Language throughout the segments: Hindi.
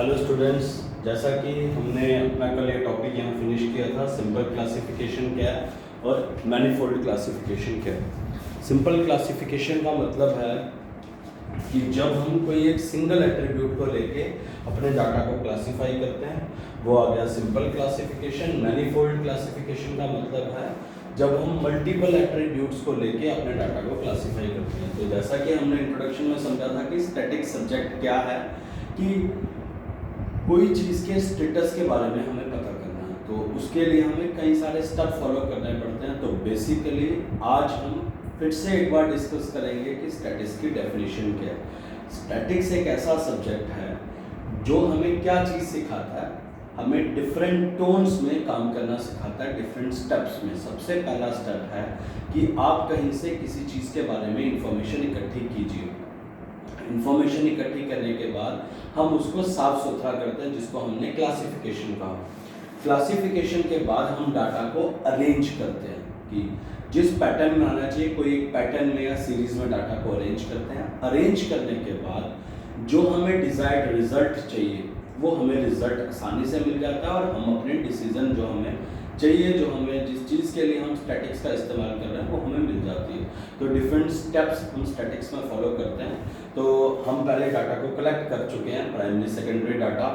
हेलो स्टूडेंट्स, जैसा कि हमने अपना कल ये टॉपिक यहाँ फिनिश किया था, सिंपल क्लासिफिकेशन क्या है और मैनीफोल्ड क्लासिफिकेशन क्या है। सिंपल क्लासिफिकेशन का मतलब है कि जब हम कोई एक सिंगल एट्रीब्यूट को लेके अपने डाटा को क्लासिफाई करते हैं, वो आ गया सिंपल क्लासिफिकेशन। मैनीफोल्ड क्लासिफिकेशन का मतलब है जब हम मल्टीपल एट्रीब्यूट्स को लेके अपने डाटा को क्लासिफाई करते हैं। तो जैसा कि हमने इंट्रोडक्शन में समझा था कि स्टैटिक सब्जेक्ट क्या है, कि कोई चीज़ के स्टेटस के बारे में हमें पता करना है, तो उसके लिए हमें कई सारे स्टेप फॉलो करने पड़ते हैं। तो बेसिकली आज हम फिर से एक बार डिस्कस करेंगे कि स्टैटिक्स की डेफिनेशन क्या है। स्टैटिक्स एक ऐसा सब्जेक्ट है जो हमें क्या चीज़ सिखाता है, हमें डिफरेंट टोन्स में काम करना सिखाता है, डिफरेंट स्टेप्स में। सबसे पहला स्टेप है कि आप कहीं से किसी चीज़ के बारे में इंफॉर्मेशन इकट्ठी कीजिए। इंफॉर्मेशन इकट्ठी करने के बाद हम उसको साफ सुथरा करते हैं, जिसको हमने क्लासिफिकेशन कहा। क्लासिफिकेशन के बाद हम डाटा को अरेंज करते हैं कि जिस पैटर्न में आना चाहिए, कोई एक पैटर्न में या सीरीज में डाटा को अरेंज करते हैं। अरेंज करने के बाद जो हमें डिजायर्ड रिजल्ट चाहिए वो हमें रिजल्ट आसानी से मिल जाता है, और हम अपने डिसीजन जो हमें चाहिए, जो हमें जिस चीज़ के लिए हम स्टैटिक्स का इस्तेमाल कर रहे हैं, वो हमें मिल जाती है। तो डिफरेंट स्टेप्स हम स्टैटिक्स में फॉलो करते हैं। तो हम पहले डाटा को कलेक्ट कर चुके हैं, प्राइमरी सेकेंडरी डाटा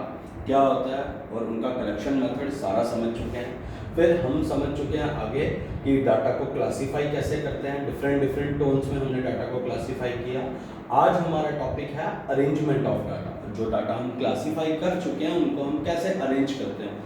क्या होता है और उनका कलेक्शन मेथड सारा समझ चुके हैं। फिर हम समझ चुके हैं आगे कि डाटा को क्लासीफाई कैसे करते हैं। डिफरेंट टोन्स में हमने डाटा को क्लासीफाई किया। आज हमारा टॉपिक है अरेंजमेंट ऑफ डाटा। जो डाटा हम क्लासीफाई कर चुके हैं उनको हम कैसे अरेंज करते हैं।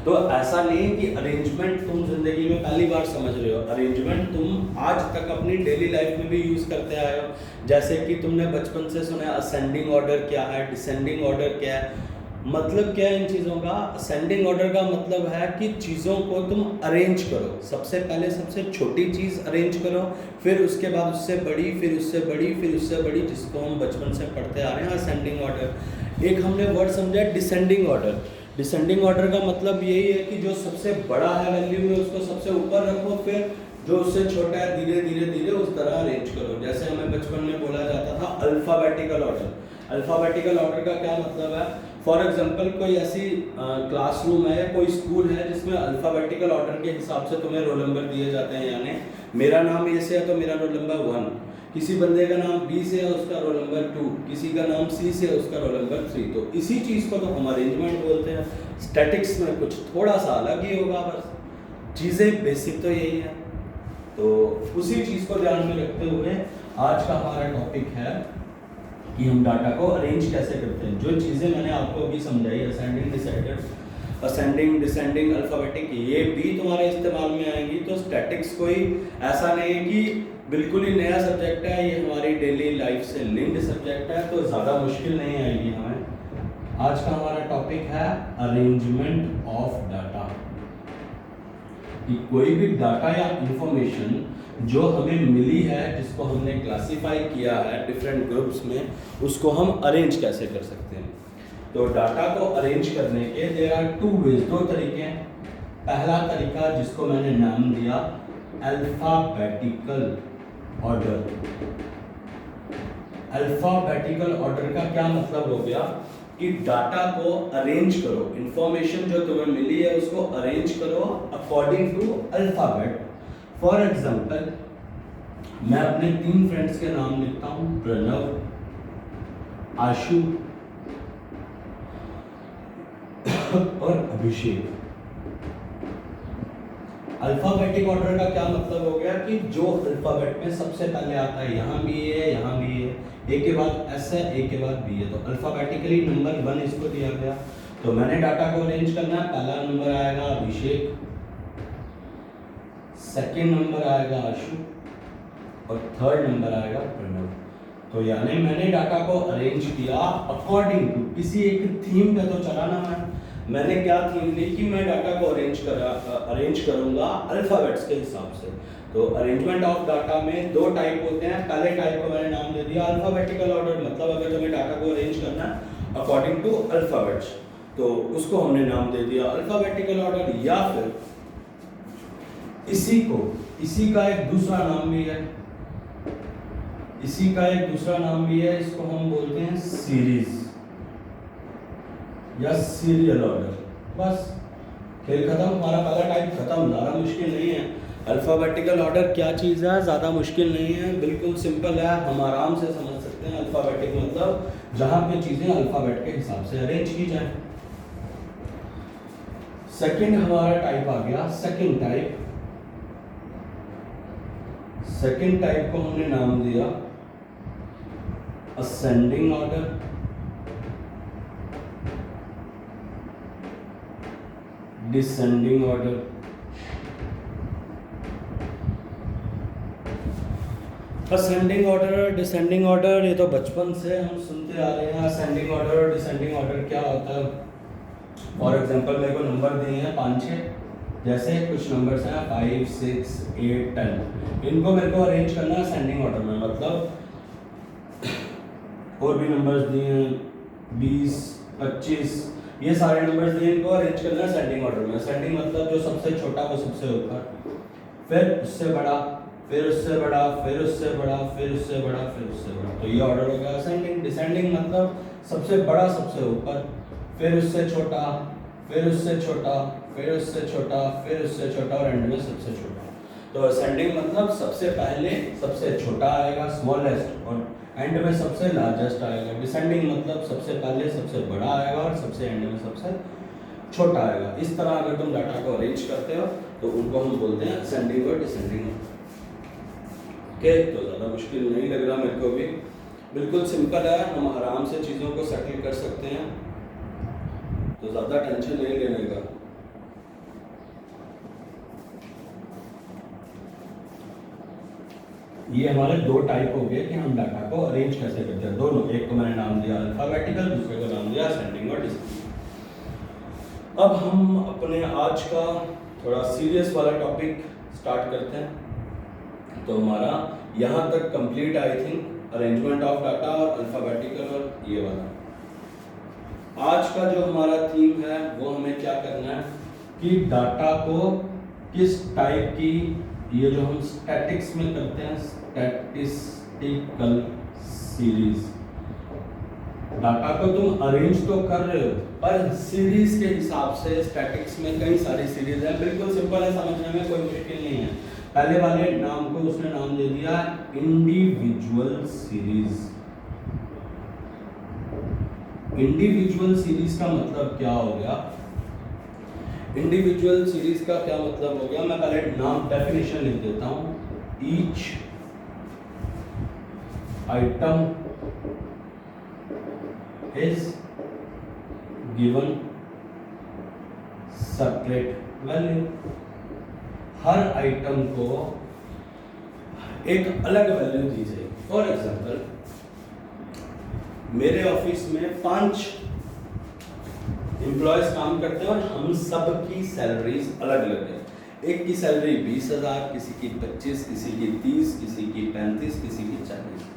तो ऐसा नहीं कि अरेंजमेंट तुम जिंदगी में पहली बार समझ रहे हो, अरेंजमेंट तुम आज तक अपनी डेली लाइफ में भी यूज करते आए हो। जैसे कि तुमने बचपन से सुना है असेंडिंग ऑर्डर क्या है, डिसेंडिंग ऑर्डर क्या है। मतलब क्या है इन चीज़ों का? असेंडिंग ऑर्डर का मतलब है कि चीज़ों को तुम अरेंज करो। सबसे पहले सबसे छोटी चीज़ अरेंज करो, फिर उसके बाद उससे बड़ी, फिर उससे बड़ी, फिर उससे बड़ी, जिसको हम बचपन से पढ़ते आ रहे हैं असेंडिंग ऑर्डर। एक हमने वर्ड समझा डिसेंडिंग ऑर्डर। डिसेंडिंग ऑर्डर का मतलब यही है कि जो सबसे बड़ा है वैल्यू में उसको सबसे ऊपर रखो, फिर जो उससे छोटा है धीरे धीरे धीरे उस तरह अरेंज करो। जैसे हमें बचपन में बोला जाता था अल्फ़ाबेटिकल ऑर्डर। अल्फ़ाबेटिकल ऑर्डर का क्या मतलब है? फॉर एग्जांपल कोई ऐसी क्लासरूम है या कोई स्कूल है जिसमें अल्फ़ाबेटिकल ऑर्डर के हिसाब से तुम्हें रोल नंबर दिए जाते हैं। यानी मेरा नाम ए से है तो मेरा रोल नंबर 1, किसी बंदे का नाम बी से है उसका रोल नंबर 2, किसी का नाम सी से है उसका रोल नंबर 3। तो इसी चीज़ को तो हम अरेंजमेंट बोलते हैं। स्टैटिक्स में कुछ थोड़ा सा अलग ही होगा, बस चीज़ें बेसिक तो यही है। तो उसी चीज़ को ध्यान में रखते हुए आज का हमारा टॉपिक है कि हम डाटा को अरेंज कैसे करते हैं। जो चीज़ें मैंने आपको अभी समझाई, असेंडिंग डिसेंडिंग अल्फ़ाबेटिक, ये भी तुम्हारे इस्तेमाल में आएंगी। तो स्टैटिक्स कोई ऐसा नहीं है कि बिल्कुल ही नया सब्जेक्ट है, ये हमारी डेली लाइफ से लिंक्ड सब्जेक्ट है, तो ज़्यादा मुश्किल नहीं आएगी हमें। आज का हमारा टॉपिक है अरेंजमेंट ऑफ डाटा, कि कोई भी डाटा या इंफॉर्मेशन जो हमें मिली है, जिसको हमने क्लासीफाई किया है डिफरेंट ग्रुप्स में, उसको हम अरेंज कैसे कर सकते हैं। तो डाटा को अरेंज करने के देयर आर 2 वेज, 2 तरीके हैं। पहला तरीका जिसको मैंने नाम दिया अल्फ़ाबेटिकल ऑर्डर। अल्फ़ाबेटिकल ऑर्डर का क्या मतलब हो गया कि डाटा को अरेंज करो, इंफॉर्मेशन जो तुम्हें मिली है उसको अरेंज करो according to alphabet. For example मैं अपने 3 फ्रेंड्स के नाम लिखता हूं, प्रणव, आशु और अभिषेक। अल्फ़ाबेटिक ऑर्डर का क्या मतलब हो गया कि जो अल्फ़ाबेट में सबसे पहले आता है, यहाँ भी है, यहाँ भी है, ए के बाद एस है, ए के बाद बी है, तो अल्फ़ाबेटिकली नंबर 1 इसको दिया गया। तो मैंने डाटा को अरेंज करना है। पहला नंबर आएगा अभिषेक, सेकंड नंबर आएगा आशु और थर्ड नंबर आएगा प्रणव। तो यानी मैंने डाटा को अरेंज किया अकॉर्डिंग टू किसी एक थीम पे तो चला ना। मैंने क्या थीम ली कि मैं डाटा को अरेंज करूंगा अल्फ़ाबेट्स के हिसाब से। तो अरेंजमेंट ऑफ डाटा में 2 टाइप होते हैं। पहले टाइप को मैंने नाम दे दिया अल्फ़ाबेटिकल ऑर्डर, मतलब अगर तुम्हें डाटा को अरेंज करना है अकॉर्डिंग टू अल्फ़ाबेट्स, तो उसको हमने नाम दे दिया अल्फ़ाबेटिकल ऑर्डर। या फिर इसी का एक दूसरा नाम भी है, इसको हम बोलते हैं सीरीज। या सीरियल ऑर्डर। बस खेल खत्म, हमारा पहला टाइप खत्म। ज़्यादा मुश्किल नहीं है। अल्फ़ाबेटिकल ऑर्डर क्या चीज़ है, ज़्यादा मुश्किल नहीं है, बिल्कुल सिंपल है, हम आराम से समझ सकते हैं। अल्फ़ाबेटिक मतलब जहाँ पे चीज़ें अल्फ़ाबेट के हिसाब से अरेंज की जाए। सेकंड हमारा टाइप आ गया, सेकंड टाइप। सेकंड टाइप को हमने नाम दिया ascending order, descending order. Ascending order, descending order, ये तो बचपन से हम सुनते आ रहे हैं। असेंडिंग ऑर्डर और डिसेंडिंग ऑर्डर क्या होता है? फॉर एग्जांपल मेरे को नंबर दिए हैं 5-6, जैसे कुछ नंबर्स हैं 5, 6, 8, 10, इनको मेरे को अरेंज करना है असेंडिंग ऑर्डर में। मतलब और भी नंबर्स दिए हैं 20, 25, ये सारे नंबर्स दिए, इनको अरेंज करना है असेंडिंग ऑर्डर में। असेंडिंग मतलब जो सबसे छोटा वो सबसे ऊपर, फिर उससे बड़ा, फिर उससे बड़ा, फिर उससे बड़ा, फिर उससे बड़ा, फिर उससे बड़ा। तो ये ऑर्डर हो गया असेंडिंग। डिसेंडिंग मतलब सबसे बड़ा सबसे ऊपर, फिर उससे छोटा, फिर उससे छोटा, फिर उससे छोटा, फिर उससे छोटा और एंड में सबसे छोटा। तो असेंडिंग मतलब सबसे पहले सबसे छोटा आएगा स्मॉलेस्ट, और एंड में सबसे लार्जेस्ट आएगा। डिसेंडिंग मतलब सबसे पहले सबसे बड़ा आएगा और सबसे एंड में सबसे छोटा आएगा। इस तरह अगर तुम डाटा को अरेंज करते हो तो उनको हम बोलते हैं असेंडिंग और डिसेंडिंग। ओके, तो ज़्यादा मुश्किल नहीं लग रहा मेरे को भी, बिल्कुल सिंपल है, हम आराम से चीज़ों को सेटल कर सकते हैं, तो ज़्यादा टेंशन नहीं लेने का। ये हमारे दो टाइप हो गए कि हम डाटा को अरेंज कैसे करते हैं, दोनों। एक को मैंने नाम दिया अल्फाबेटिकल, दूसरे को नाम दिया असेंडिंग और डिसेंडिंग। अब हम अपने आज का थोड़ा सीरियस वाला टॉपिक स्टार्ट करते हैं। तो हमारा यहाँ तक complete I think, arrangement of data और अल्फाबेटिकल और ये वाला। आज का जो हमारा थीम है वो हमें क्या करना है कि डाटा को किस टाइप की, ये जो हम स्टैटिक्स में करते हैं स्टैटिस्टिकल सीरीज, डाटा को तुम अरेंज तो कर रहे हो पर सीरीज के हिसाब से। स्टैटिक्स में कई सारी सीरीज है, बिल्कुल सिंपल है, समझने में कोई मुश्किल नहीं है। पहले वाले नाम को उसने नाम दे दिया इंडिविजुअल सीरीज। इंडिविजुअल सीरीज का मतलब क्या हो गया? इंडिविजुअल सीरीज का क्या मतलब हो गया, मैं पहले नाम डेफिनेशन लिख देता हूं। Each item is given separate value। Her item को एक अलग वैल्यू दी जाएगी। फॉर एग्जाम्पल मेरे ऑफिस में 5 एम्प्लॉयज काम करते हैं और हम सब की सैलरीज अलग अलग है। एक की सैलरी 20,000, किसी की 25, किसी की 30, किसी की 35, किसी की 40।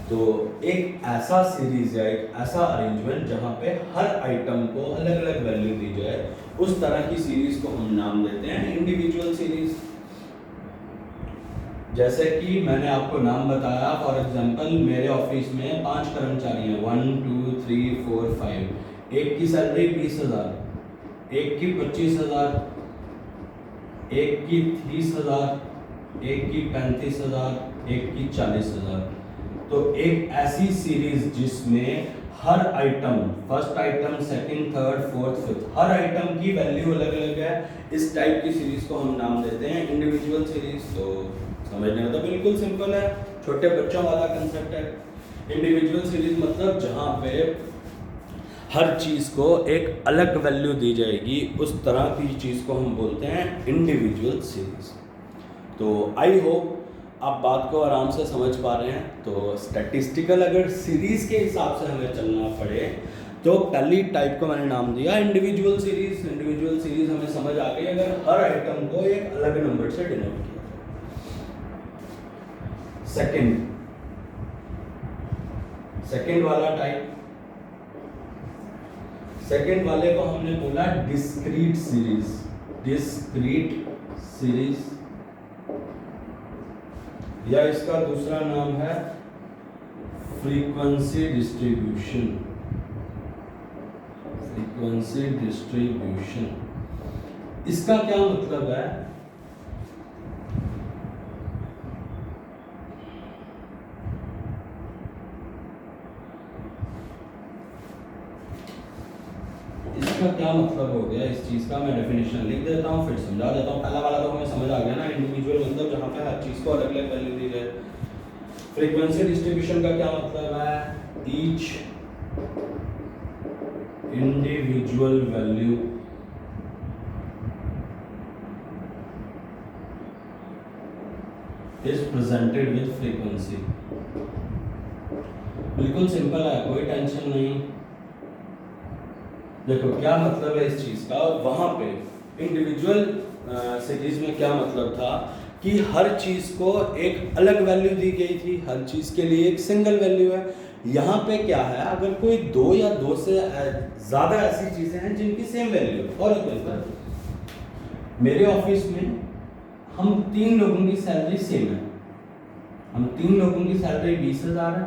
तो एक ऐसा सीरीज या एक ऐसा अरेंजमेंट जहां पे हर आइटम को अलग अलग वैल्यू दी जाए, उस तरह की सीरीज को हम नाम देते हैं इंडिविजुअल सीरीज। जैसे कि मैंने आपको नाम बताया, फॉर एग्जांपल मेरे ऑफिस में 5 कर्मचारी हैं, 1, 2, 3, 4, 5। एक की सैलरी 20,000, एक की 25,000, एक की 30,000, एक की 35,000, एक की 40,000। तो एक ऐसी सीरीज जिसमें हर item, first item, second, third, fourth, fifth, हर आइटम की वैल्यू अलग अलग है, इस टाइप की सीरीज को हम नाम देते हैं इंडिविजुअल सीरीज। तो समझने में तो बिल्कुल सिंपल है, छोटे बच्चों वाला कंसेप्ट है। इंडिविजुअल सीरीज मतलब जहां पे हर चीज को एक अलग वैल्यू दी जाएगी, उस तरह की चीज को हम बोलते हैं इंडिविजुअल सीरीज। तो आई होप आप बात को आराम से समझ पा रहे हैं। तो स्टैटिस्टिकल अगर सीरीज के हिसाब से हमें चलना पड़े तो पहली टाइप को मैंने नाम दिया इंडिविजुअल सीरीज। इंडिविजुअल सीरीज हमें समझ आ गई अगर हर आइटम को एक अलग नंबर से डिनोट किया। सेकंड वाला टाइप, सेकंड वाले को हमने बोला डिस्क्रीट सीरीज। डिस्क्रीट सीरीज या इसका दूसरा नाम है फ्रीक्वेंसी डिस्ट्रीब्यूशन। फ्रीक्वेंसी डिस्ट्रीब्यूशन, इसका क्या मतलब है? इसका क्या मतलब हो गया इस चीज का? मैं डेफिनेशन लिख देता हूँ, फिर समझा देता हूँ। पहला वाला तो हमें समझ आ गया ना, इंडिविजुअल मतलब जहाँ पे हर चीज को अलग अलग वैल्यू दी जाए। फ्रीक्वेंसी डिस्ट्रीब्यूशन का क्या मतलब है? Each individual value is presented with frequency. बिल्कुल सिंपल है, कोई टेंशन नहीं। देखो क्या मतलब है इस चीज का। वहां पे इंडिविजुअल सीरीज में क्या मतलब था कि हर चीज को एक अलग वैल्यू दी गई थी, हर चीज के लिए एक सिंगल वैल्यू है। यहाँ पे क्या है, अगर कोई दो या दो से ज्यादा ऐसी चीजें हैं जिनकी सेम वैल्यू है। फॉर एग्जाम्पल मेरे ऑफिस में हम 3 लोगों की सैलरी सेम है, हम 3 लोगों की सैलरी 20,000 है।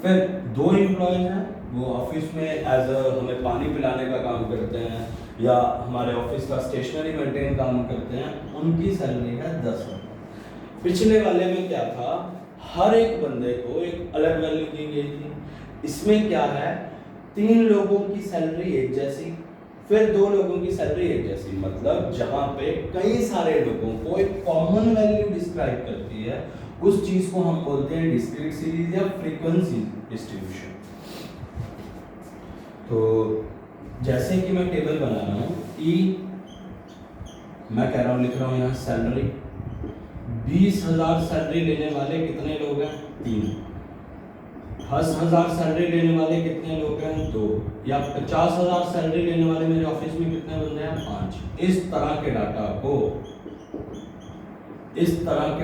फिर 2 एम्प्लॉयज हैं, वो ऑफिस में एज हमें पानी पिलाने का काम करते हैं या हमारे ऑफिस का स्टेशनरी मेंटेन काम करते हैं, उनकी सैलरी है 10,000। पिछले वाले में क्या था, हर एक बंदे को एक अलग वैल्यू दी गई थी। इसमें क्या है, 3 लोगों की सैलरी एक जैसी, फिर 2 लोगों की सैलरी एक जैसी। मतलब जहां पे कई सारे लोगों को एक कॉमन वैल्यू डिस्क्राइब करती है, उस चीज को हम बोलते हैं डिस्क्रीट सीरीज या फ्रीक्वेंसी डिस्ट्रीब्यूशन। तो जैसे कि मैं टेबल बना रहा हूँ, मैं कह रहा हूँ, लिख रहा हूँ यहाँ सैलरी 20,000 सैलरी लेने वाले कितने लोग हैं? 3। 10,000 सैलरी लेने वाले कितने लोग हैं? 2। या 50,000 सैलरी लेने वाले मेरे ऑफिस में कितने बंदे हैं? 5। इस तरह के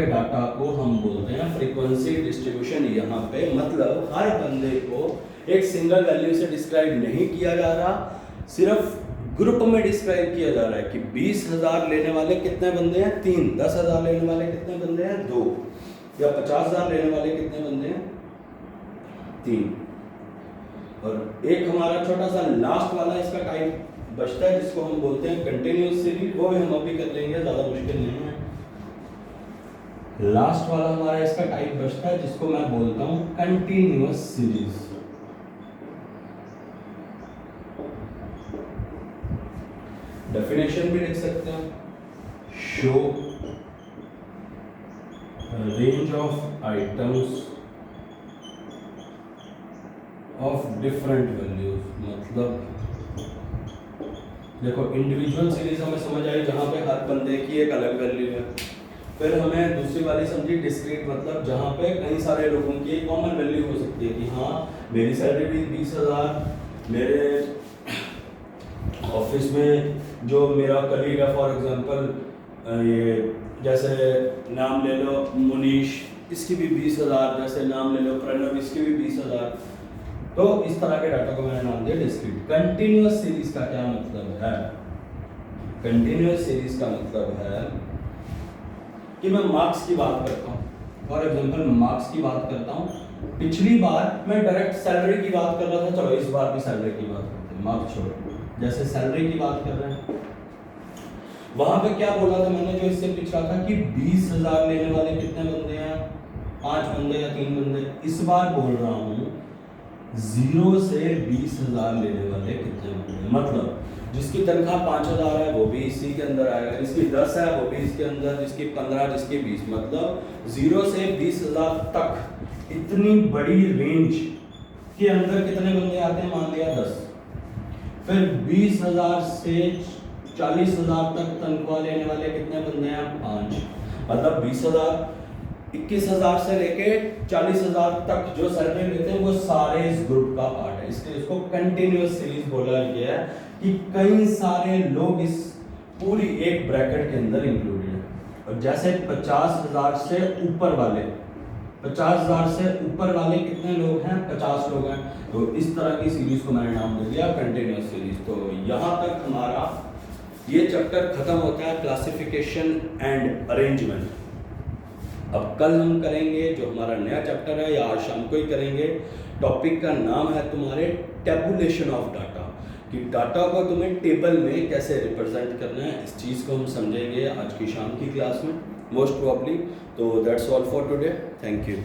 डाटा को हम बोलते हैं फ्रीक्वेंसी डिस्ट्रीब्यूशन। यहाँ पे मतलब हर बंदे को एक सिंगल वैल्यू से डिस्क्राइब नहीं किया जा रहा, सिर्फ ग्रुप में डिस्क्राइब किया जा रहा है कि 20,000 लेने वाले कितने बंदे हैं? 3। 10,000 लेने वाले कितने बंदे हैं? 2। या 50,000 लेने वाले कितने बंदे हैं? 3। और एक हमारा छोटा सा लास्ट वाला इसका टाइप बचता है जिसको हम बोलते हैं कंटिन्यूअस सीरीज, वो भी हम अभी कर लेंगे, ज़्यादा मुश्किल नहीं है। लास्ट वाला हमारा इसका टाइप बचता है जिसको मैं बोलता हूँ कंटिन्यूअस सीरीज। डेफिनेशन भी लिख सकते हैं, show range of items of different values. मतलब देखो इंडिविजुअल सीरीज हमें समझ आई जहां पे हर बंदे की एक अलग वैल्यू है। फिर हमें दूसरी वाली समझी डिस्क्रीट, मतलब जहां पे कई सारे लोगों की एक कॉमन वैल्यू हो सकती है कि हाँ मेरी सैलरी भी 20,000, मेरे ऑफिस में जो मेरा कलीग है फॉर एग्जांपल ये जैसे नाम ले लो मुनीश, इसकी भी 20,000, जैसे नाम ले लो प्रणव, इसकी भी 20,000। तो इस तरह के डाटा को मैंने नाम दिया डिस्क्रीट। कंटिन्यूअस सीरीज का क्या मतलब है? कंटिन्यूअस सीरीज का मतलब है कि मैं मार्क्स की बात करता हूँ। फॉर एग्जांपल मार्क्स की बात करता हूँ, पिछली बार मैं डायरेक्ट सैलरी की बात कर रहा था, चलो इस बार भी सैलरी की बात करते हैं, मार्क्स छोड़ो। जैसे सैलरी की बात कर रहे हैं, वहां पे क्या बोला था मैंने जो इससे पूछा था कि 20,000 लेने वाले कितने बंदे हैं? 5 बंदे या 3 बंदे। इस बार बोल रहा हूँ 0 से 20,000 लेने वाले कितने बंदे? मतलब जिसकी तनख्वाह 5,000 है वो भी इसी के अंदर आएगा, जिसकी 10 है वो भी इसके अंदर, जिसकी 15, जिसकी 20। मतलब 0 से 20,000 तक इतनी बड़ी रेंज के अंदर कितने बंदे आते हैं? मान लिया 10। फिर 20,000 से 40,000 तक तनख्वाह लेने वाले कितने बंदे हैं? 5। मतलब 20,000, 21,000 से लेके 40,000 तक जो सैलरी लेते हैं वो सारे इस ग्रुप का पार्ट है। इसलिए इसको कंटिन्यूअस सीरीज बोला गया है कि कई सारे लोग इस पूरी एक ब्रैकेट के अंदर इंक्लूडेड है। और जैसे 50,000 से ऊपर वाले, 50,000 से ऊपर वाले कितने लोग हैं? 50 लोग हैं। तो इस तरह की सीरीज को मैंने नाम दे दिया कंटिन्यूअस सीरीज। तो यहाँ तक हमारा ये चैप्टर खत्म होता है, क्लासिफिकेशन एंड अरेंजमेंट। अब कल हम करेंगे जो हमारा नया चैप्टर है, या आज शाम को ही करेंगे। टॉपिक का नाम है तुम्हारे टेबुलेशन ऑफ डाटा, कि डाटा को तुम्हें टेबल में कैसे रिप्रेजेंट करना है। इस चीज़ को हम समझेंगे आज की शाम की क्लास में मोस्ट प्रॉब्ली। तो that's all for today, thank you.